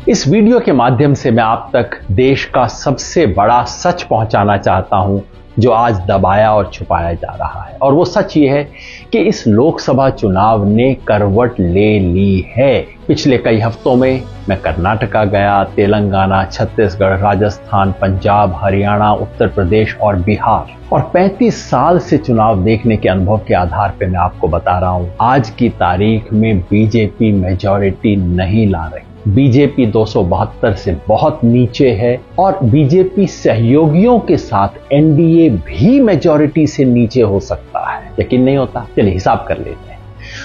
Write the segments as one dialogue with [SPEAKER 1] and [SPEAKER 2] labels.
[SPEAKER 1] इस वीडियो के माध्यम से मैं आप तक देश का सबसे बड़ा सच पहुंचाना चाहता हूं जो आज दबाया और छुपाया जा रहा है। और वो सच ये है कि इस लोकसभा चुनाव ने करवट ले ली है। पिछले कई हफ्तों में मैं कर्नाटका गया, तेलंगाना, छत्तीसगढ़, राजस्थान, पंजाब, हरियाणा, उत्तर प्रदेश और बिहार, और 35 साल से चुनाव देखने के अनुभव के आधार पर मैं आपको बता रहा हूं, आज की तारीख में बीजेपी मेजॉरिटी नहीं ला रही। बीजेपी 272 से बहुत नीचे है और बीजेपी सहयोगियों के साथ एनडीए भी मेजॉरिटी से नीचे हो सकता है। यकीन नहीं होता? चलिए हिसाब कर लेते हैं।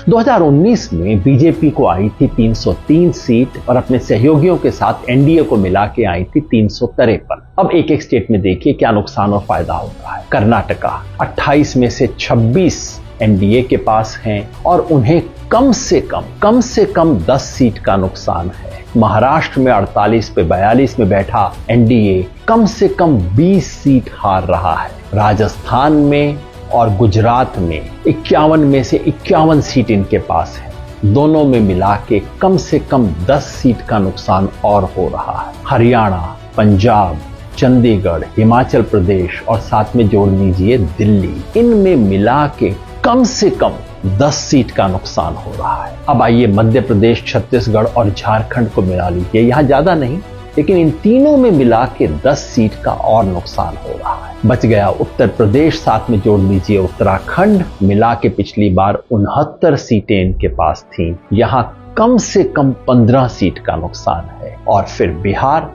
[SPEAKER 1] 2019 में बीजेपी को आई थी 303 सीट और अपने सहयोगियों के साथ एनडीए को मिला के आई थी 353। अब एक एक स्टेट में देखिए क्या नुकसान और फायदा होता है। कर्नाटका 28 में से 26 एनडीए के पास हैं और उन्हें कम से कम 10 सीट का नुकसान है। महाराष्ट्र में 48 पे 42 में बैठा एनडीए कम से कम 20 सीट हार रहा है। राजस्थान में और गुजरात में 51 में से 51 सीट इनके पास है। दोनों में मिला के कम से कम 10 सीट का नुकसान और हो रहा है। हरियाणा, पंजाब, चंडीगढ़, हिमाचल प्रदेश और साथ में जोड़ लीजिए दिल्ली, इनमें मिला के कम से कम 10 सीट का नुकसान हो रहा है। अब आइए मध्य प्रदेश, छत्तीसगढ़ और झारखंड को मिला लीजिए। यहां ज्यादा नहीं, लेकिन इन तीनों में मिला के 10 सीट का और नुकसान हो रहा है। बच गया उत्तर प्रदेश, साथ में जोड़ लीजिए उत्तराखंड, मिला के पिछली बार 69 सीटें इनके पास थीं। यहां कम से कम 15 सीट का नुकसान है। और फिर बिहार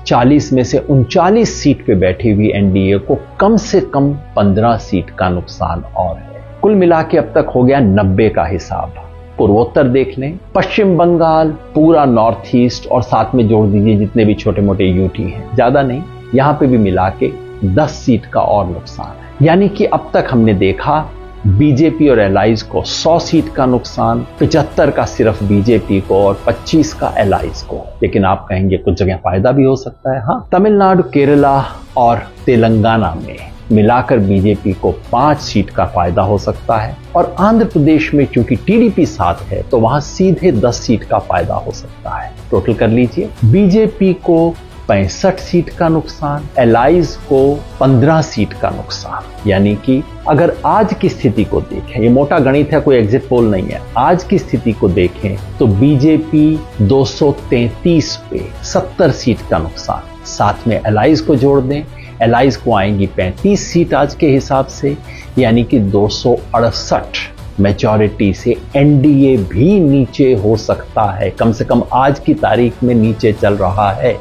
[SPEAKER 1] 40 में से 39 सीट पे बैठी हुई एनडीए को कम से कम 15 सीट का नुकसान और है। कुल मिला के अब तक हो गया 90 का हिसाब। पूर्वोत्तर देख लें, पश्चिम बंगाल, पूरा नॉर्थ ईस्ट और साथ में जोड़ दीजिए जितने भी छोटे मोटे यूटी हैं, ज्यादा नहीं, यहां पे भी मिला के 10 सीट का और नुकसान है। यानी कि अब तक हमने देखा बीजेपी और एलाइज को 100 सीट का नुकसान, 75 का सिर्फ बीजेपी को और 25 का एलाइज को। लेकिन आप कहेंगे कुछ जगह फायदा भी हो सकता है। हाँ, तमिलनाडु, केरला और तेलंगाना में मिलाकर बीजेपी को 5 सीट का फायदा हो सकता है। और आंध्र प्रदेश में चूंकि टीडीपी साथ है तो वहां सीधे 10 सीट का फायदा हो सकता है। टोटल कर लीजिए, बीजेपी को 65 सीट का नुकसान, एलाइज को 15 सीट का नुकसान। यानी कि अगर आज की स्थिति को देखें, ये मोटा गणित है, कोई एग्जिट पोल नहीं है, आज की स्थिति को देखें तो बीजेपी 233 पे 70 सीट का नुकसान, साथ में एलाइज को जोड़ दें, एलाइज को आएंगी 35 सीट आज के हिसाब से, यानी कि 268 मेजॉरिटी से एनडीए भी नीचे हो सकता है। कम से कम आज की तारीख में नीचे चल रहा है।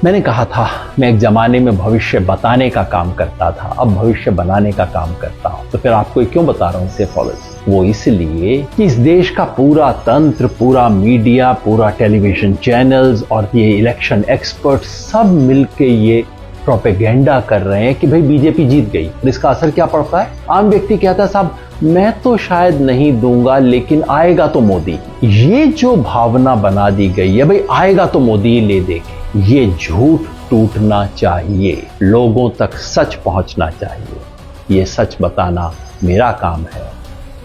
[SPEAKER 1] मैंने कहा था मैं एक जमाने में भविष्य बताने का काम करता था, अब भविष्य बनाने का काम करता हूं। तो फिर आपको क्यों बता रहा हूं सेफोलॉजी? वो इसलिए कि इस देश का पूरा तंत्र, पूरा मीडिया, पूरा टेलीविजन चैनल्स और ये इलेक्शन एक्सपर्ट सब मिलके ये प्रोपेगेंडा कर रहे हैं कि भाई बीजेपी जीत गई। और इसका असर क्या पड़ता है? आम व्यक्ति कहता है साहब मैं तो शायद नहीं दूंगा लेकिन आएगा तो मोदी। ये जो भावना बना दी गई है भाई आएगा तो मोदी ही ले देंगे, ये झूठ टूटना चाहिए, लोगों तक सच पहुंचना चाहिए। ये सच बताना मेरा काम है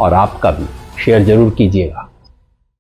[SPEAKER 1] और आपका भी। शेयर जरूर कीजिएगा।